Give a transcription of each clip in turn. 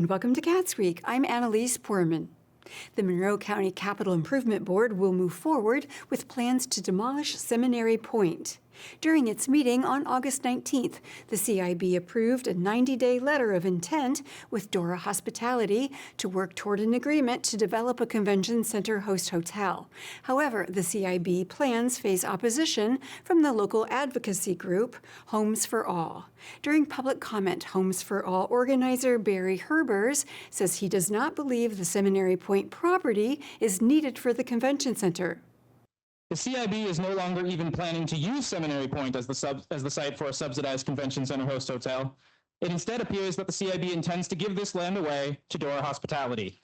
and welcome to CATSweek. I'm Annalise Poorman. The Monroe County Capital Improvement Board will move forward with plans to demolish Seminary Point. During its meeting on August 19th, the CIB approved a 90-day letter of intent with Dora Hospitality to work toward an agreement to develop a convention center host hotel. However, the CIB plans face opposition from the local advocacy group, Homes for All. During public comment, Homes for All organizer Barry Herbers says he does not believe the Seminary Point property is needed for the convention center. The CIB is no longer even planning to use Seminary Point as the site for a subsidized convention center host hotel. It instead appears that the CIB intends to give this land away to Dora Hospitality.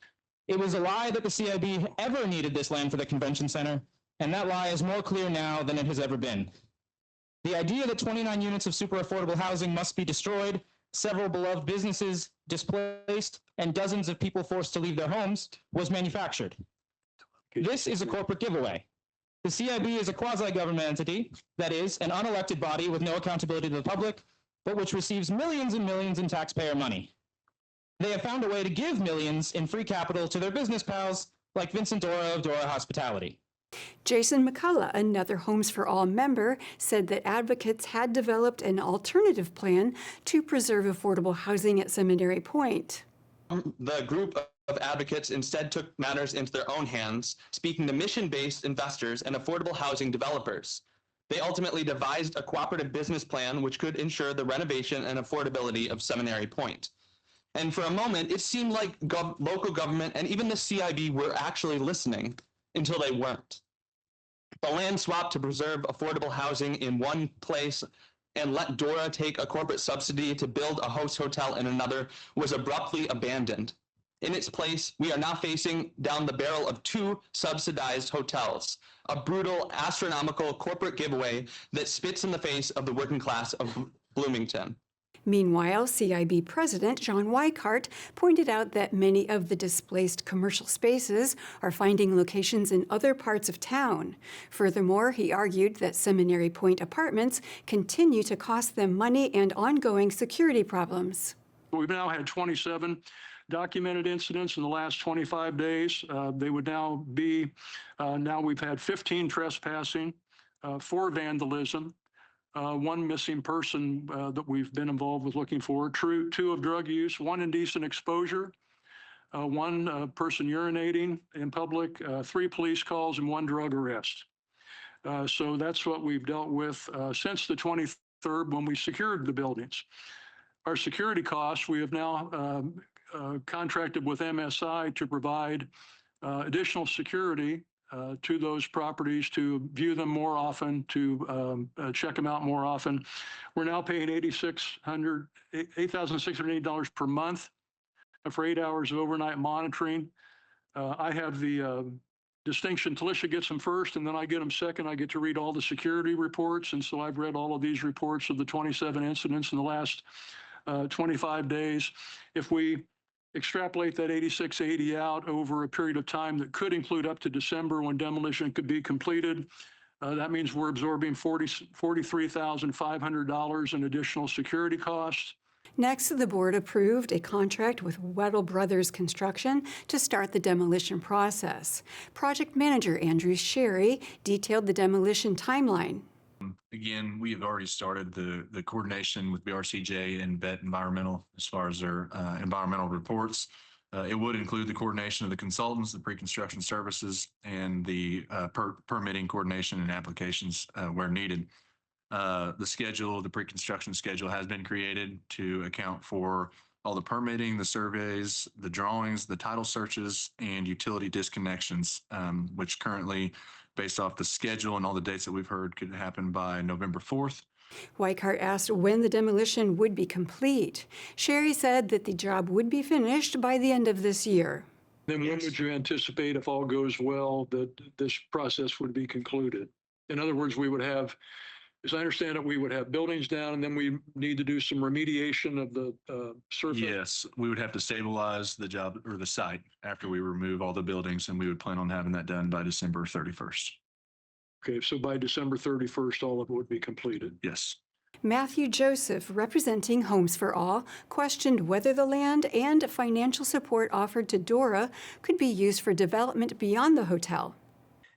It was a lie that the CIB ever needed this land for the convention center, and that lie is more clear now than it has ever been. The idea that 29 units of super affordable housing must be destroyed, several beloved businesses displaced, and dozens of people forced to leave their homes was manufactured. This is a corporate giveaway. The CIB is a quasi-government entity, that is, an unelected body with no accountability to the public, but which receives millions and millions in taxpayer money. They have found a way to give millions in free capital to their business pals, like Vincent Dora of Dora Hospitality. Jason McCullough, another Homes for All member, said that advocates had developed an alternative plan to preserve affordable housing at Seminary Point. The group of advocates instead took matters into their own hands, speaking to mission-based investors and affordable housing developers. They ultimately devised a cooperative business plan which could ensure the renovation and affordability of Seminary Point. And for a moment, it seemed like local government and even the CIB were actually listening until they weren't. The land swap to preserve affordable housing in one place and let Dora take a corporate subsidy to build a host hotel in another was abruptly abandoned. In its place, we are now facing down the barrel of two subsidized hotels, a brutal, astronomical corporate giveaway that spits in the face of the working class of Bloomington. Meanwhile, CIB President John Weikart pointed out that many of the displaced commercial spaces are finding locations in other parts of town. Furthermore, he argued that Seminary Point apartments continue to cost them money and ongoing security problems. We've now had 27 documented incidents in the last 25 days. They would now be, now we've had 15 trespassing, 4 vandalism, 1 missing person that we've been involved with looking for, 2 of drug use, 1 indecent exposure, 1 person urinating in public, 3 police calls, and 1 drug arrest. So that's what we've dealt with since the 23rd when we secured the buildings. Our security costs, we have now contracted with MSI to provide additional security to those properties, to view them more often, to check them out more often. We're now paying $8,680 per month for 8 hours of overnight monitoring. I have the distinction, Talisha gets them first, and then I get them second. I get to read all the security reports, and so I've read all of these reports of the 27 incidents in the last 25 days. If we extrapolate that 8680 out over a period of time that could include up to December when demolition could be completed, that means we're absorbing $43,500 in additional security costs. Next, the board approved a contract with Weddle Brothers Construction to start the demolition process. Project manager Andrew Sherry detailed the demolition timeline. Again, we have already started the coordination with BRCJ and Vet Environmental as far as their environmental reports. It would include the coordination of the consultants, the pre-construction services, and the permitting coordination and applications where needed. The schedule, the pre-construction schedule has been created to account for all the permitting, the surveys, the drawings, the title searches, and utility disconnections, which currently, based off the schedule and all the dates that we've heard, could happen by November 4th. Weikart asked when the demolition would be complete. Sherry said that the job would be finished by the end of this year. Then when would you anticipate, if all goes well, that this process would be concluded? In other words, we would have, as I understand it, we would have buildings down, and then we need to do some remediation of the surface. Yes, we would have to stabilize the job or the site after we remove all the buildings, and we would plan on having that done by December 31st. Okay, so by December 31st, all of it would be completed. Yes. Matthew Joseph, representing Homes for All, questioned whether the land and financial support offered to Dora could be used for development beyond the hotel.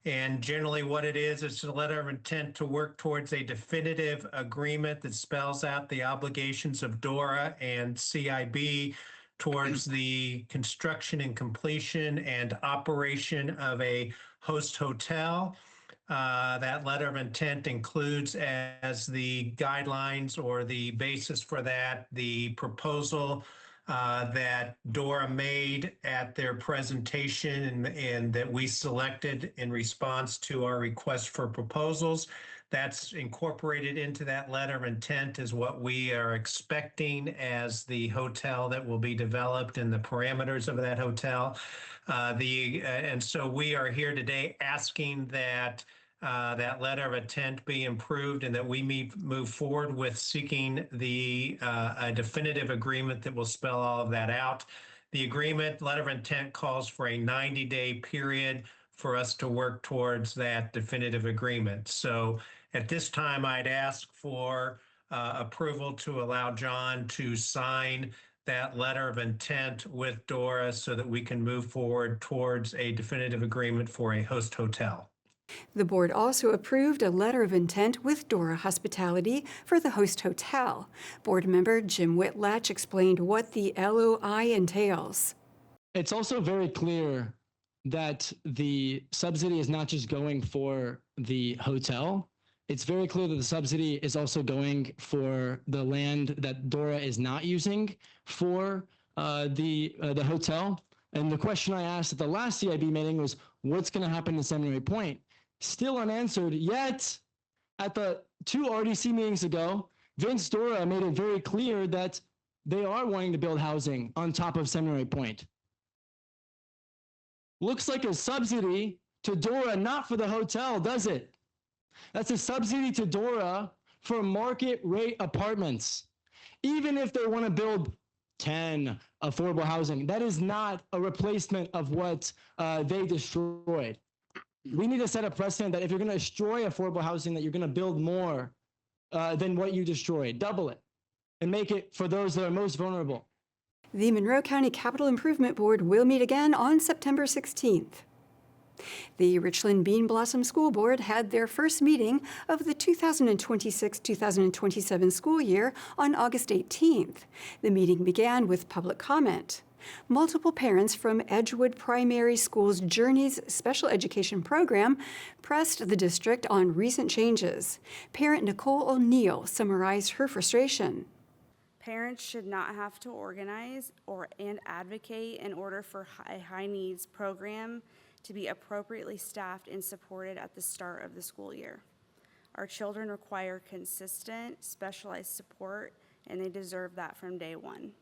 And generally what it is a letter of intent to work towards a definitive agreement that spells out the obligations of Dora and CIB towards the construction and completion and operation of a host hotel. That letter of intent includes as the guidelines or the basis for that, the proposal that Dora made at their presentation and that we selected in response to our request for proposals. That's incorporated into that letter of intent is what we are expecting as the hotel that will be developed and the parameters of that hotel. And so we are here today asking that that letter of intent be improved and that we move forward with seeking a definitive agreement that will spell all of that out. The agreement, letter of intent, calls for a 90-day period for us to work towards that definitive agreement. So at this time, I'd ask for approval to allow John to sign that letter of intent with Dora so that we can move forward towards a definitive agreement for a host hotel. The board also approved a letter of intent with Dora Hospitality for the host hotel. Board member Jim Whitlatch explained what the LOI entails. It's also very clear that the subsidy is not just going for the hotel. It's very clear that the subsidy is also going for the land that Dora is not using for the hotel. And the question I asked at the last CIB meeting was, what's going to happen to Seminary Point? Still unanswered, yet at the 2 RDC meetings ago, Vince Dora made it very clear that they are wanting to build housing on top of Seminary Point. Looks like a subsidy to Dora, not for the hotel, does it? That's a subsidy to Dora for market rate apartments. Even if they want to build 10 affordable housing, that is not a replacement of what they destroyed. We need to set a precedent that if you're going to destroy affordable housing, that you're going to build more than what you destroyed. Double it and make it for those that are most vulnerable. The Monroe County Capital Improvement Board will meet again on September 16th. The Richland Bean Blossom School Board had their first meeting of the 2026-2027 school year on August 18th. The meeting began with public comment. Multiple parents from Edgewood Primary School's Journeys Special Education Program pressed the district on recent changes. Parent Nicole O'Neill summarized her frustration. Parents should not have to organize and advocate in order for a high needs program to be appropriately staffed and supported at the start of the school year. Our children require consistent, specialized support, and they deserve that from day one.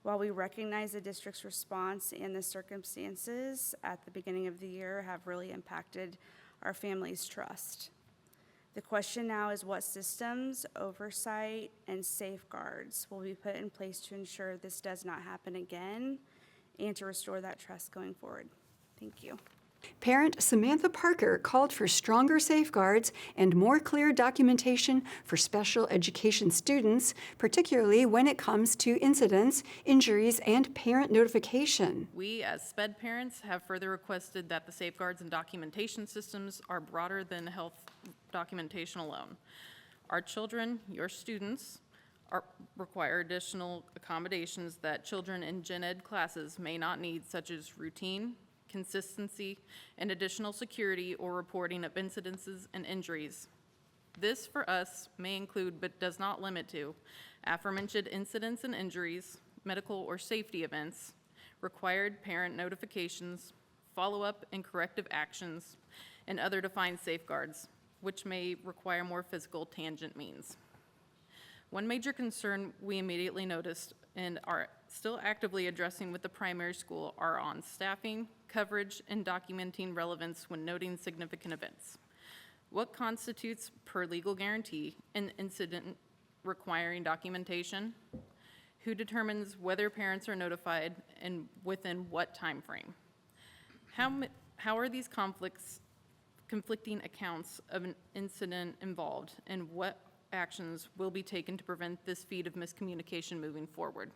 While we recognize the district's response and the circumstances at the beginning of the year have really impacted our family's trust. The question now is what systems, oversight, and safeguards will be put in place to ensure this does not happen again and to restore that trust going forward. Thank you. Parent Samantha Parker called for stronger safeguards and more clear documentation for special education students, particularly when it comes to incidents, injuries, and parent notification. We, as SPED parents, have further requested that the safeguards and documentation systems are broader than health documentation alone. Our children, your students, require additional accommodations that children in gen ed classes may not need, such as routine, consistency, and additional security or reporting of incidences and injuries. This, for us, may include, but does not limit to, aforementioned incidents and injuries, medical or safety events, required parent notifications, follow-up and corrective actions, and other defined safeguards, which may require more physical tangent means. One major concern we immediately noticed and are still actively addressing with the primary school are on staffing, coverage, and documenting relevance when noting significant events. What constitutes per legal guarantee an incident requiring documentation? Who determines whether parents are notified and within what time frame? How are these conflicting accounts of an incident involved, and what actions will be taken to prevent this feat of miscommunication moving forward.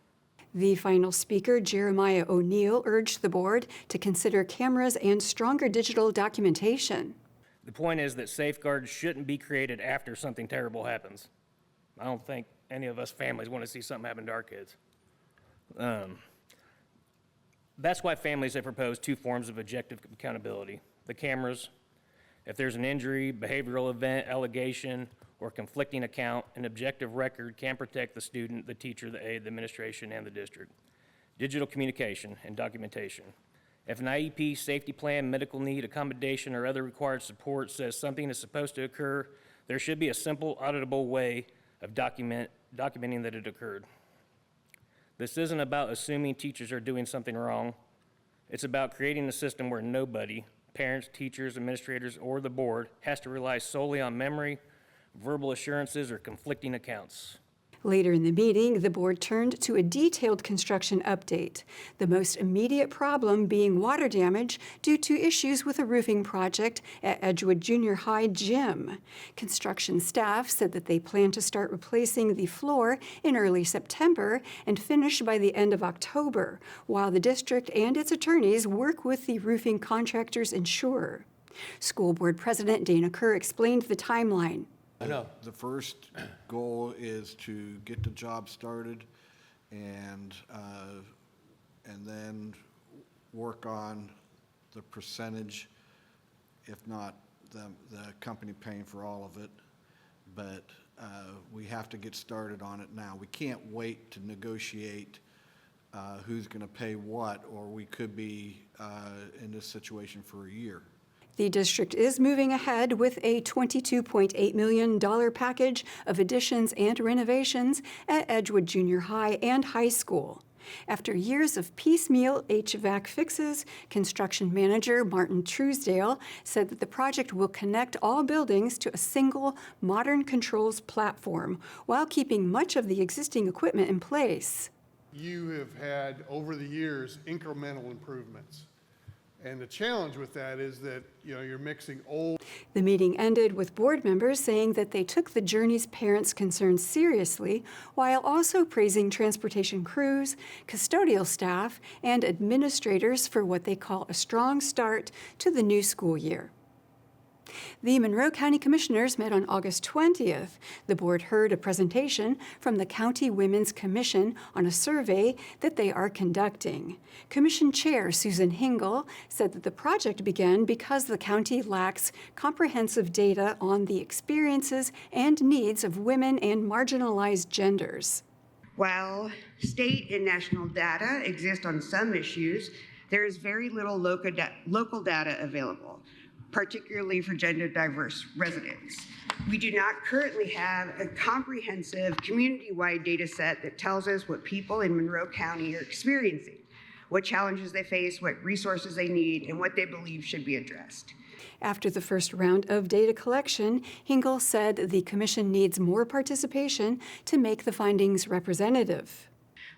The final speaker, Jeremiah O'Neill, urged the board to consider cameras and stronger digital documentation. The point is that safeguards shouldn't be created after something terrible happens. I don't think any of us families want to see something happen to our kids. That's why families have proposed two forms of objective accountability. The cameras, if there's an injury, behavioral event, allegation, or conflicting account, an objective record can protect the student, the teacher, the aide, the administration, and the district. Digital communication and documentation. If an IEP, safety plan, medical need, accommodation, or other required support says something is supposed to occur, there should be a simple, auditable way of documenting that it occurred. This isn't about assuming teachers are doing something wrong. It's about creating a system where nobody, parents, teachers, administrators, or the board, has to rely solely on memory, verbal assurances, or conflicting accounts. Later in the meeting, the board turned to a detailed construction update, the most immediate problem being water damage due to issues with a roofing project at Edgewood Junior High gym. Construction staff said that they plan to start replacing the floor in early September and finish by the end of October, while the district and its attorneys work with the roofing contractor's insurer. School Board President Dana Kerr explained the timeline. The first goal is to get the job started and then work on the percentage, if not the company paying for all of it. But we have to get started on it now. We can't wait to negotiate who's going to pay what, or we could be in this situation for a year. The district is moving ahead with a $22.8 million package of additions and renovations at Edgewood Junior High and High School. After years of piecemeal HVAC fixes, construction manager Martin Truesdale said that the project will connect all buildings to a single modern controls platform while keeping much of the existing equipment in place. You have had, over the years, incremental improvements. And the challenge with that is that, you're mixing old. The meeting ended with board members saying that they took the Journey's parents' concerns seriously, while also praising transportation crews, custodial staff, and administrators for what they call a strong start to the new school year. The Monroe County Commissioners met on August 20th. The board heard a presentation from the County Women's Commission on a survey that they are conducting. Commission Chair Susan Hingle said that the project began because the county lacks comprehensive data on the experiences and needs of women and marginalized genders. While state and national data exist on some issues, there is very little local data available, particularly for gender diverse residents. We do not currently have a comprehensive community-wide data set that tells us what people in Monroe County are experiencing, what challenges they face, what resources they need, and what they believe should be addressed. After the first round of data collection, Hingle said the commission needs more participation to make the findings representative.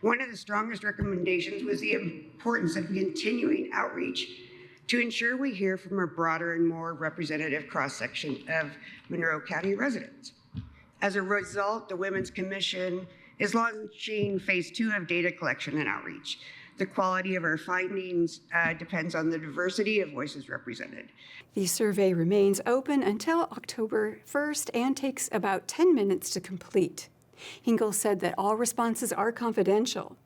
One of the strongest recommendations was the importance of continuing outreach to ensure we hear from a broader and more representative cross-section of Monroe County residents. As a result, the Women's Commission is launching phase 2 of data collection and outreach. The quality of our findings depends on the diversity of voices represented. The survey remains open until October 1st and takes about 10 minutes to complete. Hingle said that all responses are confidential.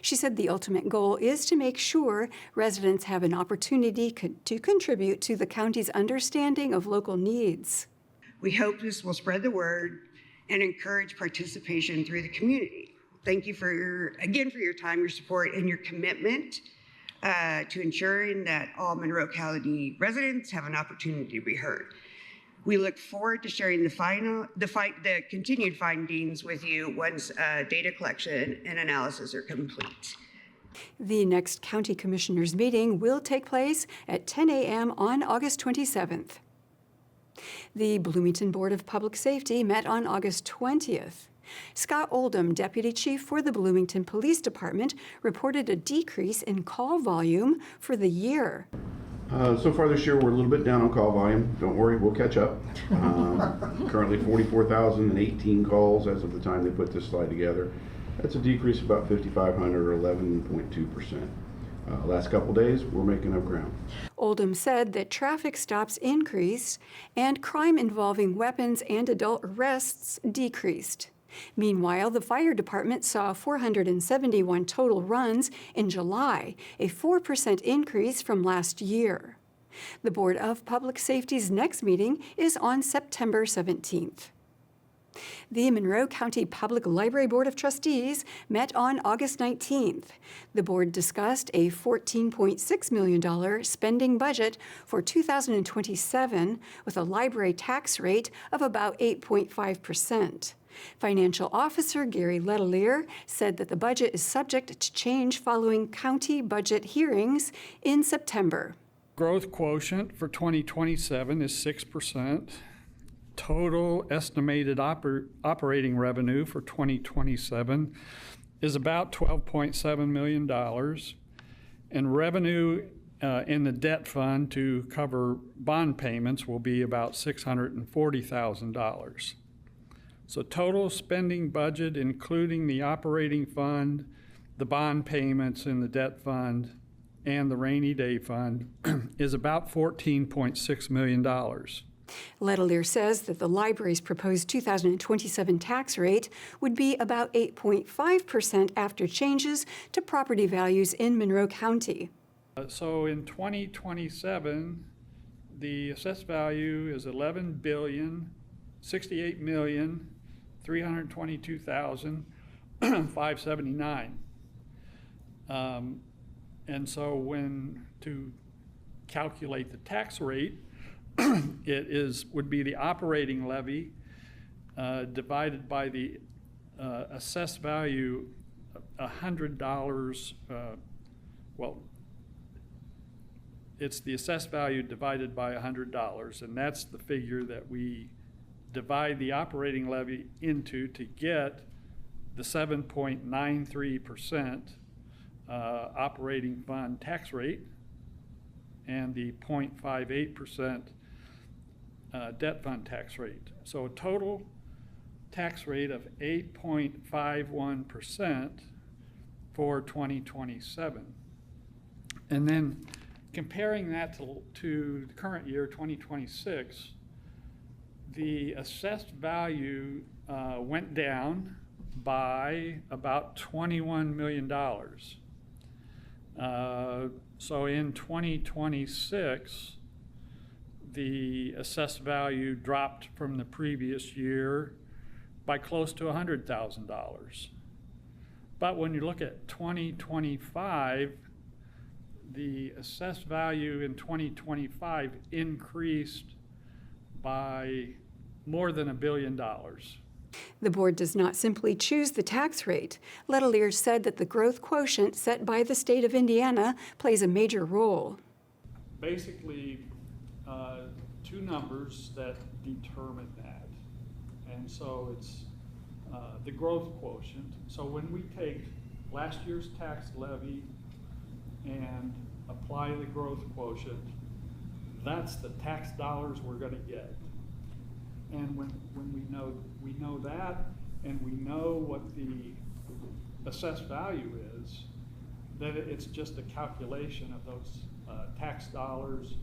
She said the ultimate goal is to make sure residents have an opportunity to contribute to the county's understanding of local needs. We hope this will spread the word and encourage participation through the community. Thank you for your time, your support, and your commitment to ensuring that all Monroe County residents have an opportunity to be heard. We look forward to sharing the continued findings with you once data collection and analysis are complete. The next County Commissioners meeting will take place at 10 a.m. on August 27th. The Bloomington Board of Public Safety met on August 20th. Scott Oldham, Deputy Chief for the Bloomington Police Department, reported a decrease in call volume for the year. So far this year, we're a little bit down on call volume. Don't worry, we'll catch up. Currently 44,018 calls as of the time they put this slide together. That's a decrease of about 5,500 or 11.2%. Last couple days, we're making up ground. Oldham said that traffic stops increased and crime involving weapons and adult arrests decreased. Meanwhile, the fire department saw 471 total runs in July, a 4% increase from last year. The Board of Public Safety's next meeting is on September 17th. The Monroe County Public Library Board of Trustees met on August 19th. The board discussed a $14.6 million spending budget for 2027 with a library tax rate of about 8.5%. Financial Officer Gary Letelier said that the budget is subject to change following county budget hearings in September. Growth quotient for 2027 is 6%. Total estimated operating revenue for 2027 is about $12.7 million. And revenue in the debt fund to cover bond payments will be about $640,000. So total spending budget, including the operating fund, the bond payments in the debt fund, and the rainy day fund, is about $14.6 million. Letelier says that the library's proposed 2027 tax rate would be about 8.5% after changes to property values in Monroe County. So in 2027, the assessed value is $11,068,322,579. And so when to calculate the tax rate, would be the operating levy divided by the assessed value, $100. Well, it's the assessed value divided by $100, and that's the figure that we divide the operating levy into to get the 7.93% operating fund tax rate and the 0.58% debt fund tax rate. So a total tax rate of 8.51% for 2027. And then comparing that to the current year, 2026, the assessed value went down by about $21 million. So in 2026, the assessed value dropped from the previous year by close to $100,000. But when you look at 2025, the assessed value in 2025 increased by more than $1 billion. The board does not simply choose the tax rate. Letelier said that the growth quotient set by the state of Indiana plays a major role. Basically, two numbers that determine that. And so it's the growth quotient. So when we take last year's tax levy and apply the growth quotient, that's the tax dollars we're going to get. And when we know that, and we know what the assessed value is, then it's just a calculation of those tax dollars,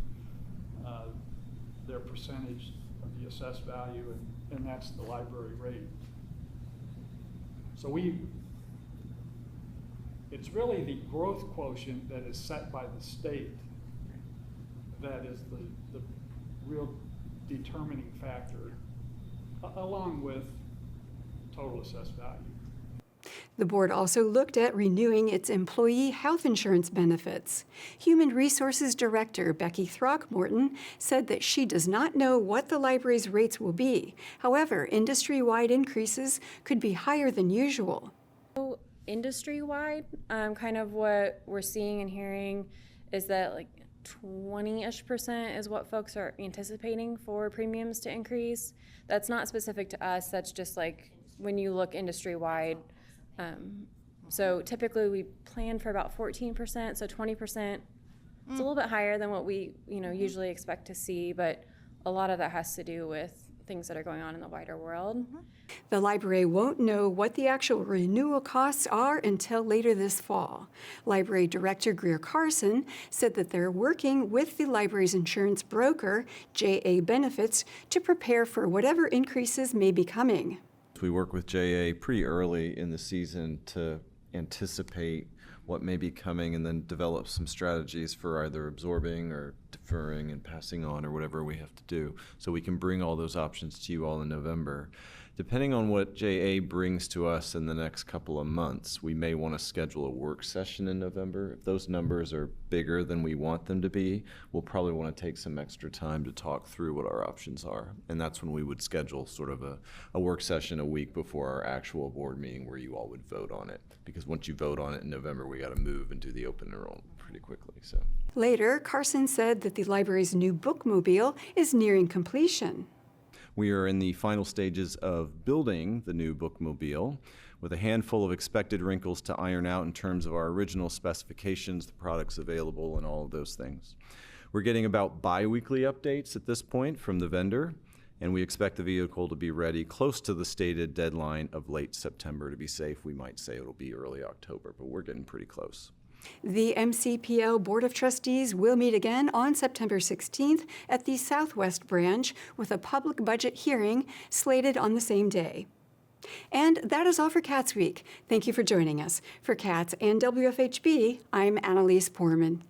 their percentage of the assessed value, and that's the library rate. So it's really the growth quotient that is set by the state that is the real determining factor, along with total assessed value. The board also looked at renewing its employee health insurance benefits. Human Resources Director Becky Throckmorton said that she does not know what the library's rates will be. However, industry-wide increases could be higher than usual. Industry-wide, kind of what we're seeing and hearing is that like 20-ish% is what folks are anticipating for premiums to increase. That's not specific to us, that's just like when you look industry-wide. So typically we plan for about 14%, so 20%. It's a little bit higher than what we, usually expect to see, but a lot of that has to do with things that are going on in the wider world. The library won't know what the actual renewal costs are until later this fall. Library Director Greer Carson said that they're working with the library's insurance broker, JA Benefits, to prepare for whatever increases may be coming. We work with JA pretty early in the season to anticipate what may be coming and then develop some strategies for either absorbing or deferring and passing on or whatever we have to do. So we can bring all those options to you all in November. Depending on what JA brings to us in the next couple of months, we may want to schedule a work session in November. If those numbers are bigger than we want them to be, we'll probably want to take some extra time to talk through what our options are. And that's when we would schedule sort of a work session a week before our actual board meeting where you all would vote on it. Because once you vote on it in November, we got to move and do the open enrollment pretty quickly. So Later, Carson said that the library's new bookmobile is nearing completion. We are in the final stages of building the new bookmobile with a handful of expected wrinkles to iron out in terms of our original specifications, the products available, and all of those things. We're getting about bi-weekly updates at this point from the vendor, and we expect the vehicle to be ready close to the stated deadline of late September. To be safe, we might say it'll be early October, but we're getting pretty close. The MCPL Board of Trustees will meet again on September 16th at the Southwest Branch with a public budget hearing slated on the same day. And that is all for CATSweek. Thank you for joining us. For CATS and WFHB, I'm Annalise Poorman.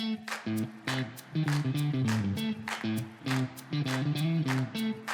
Thank you.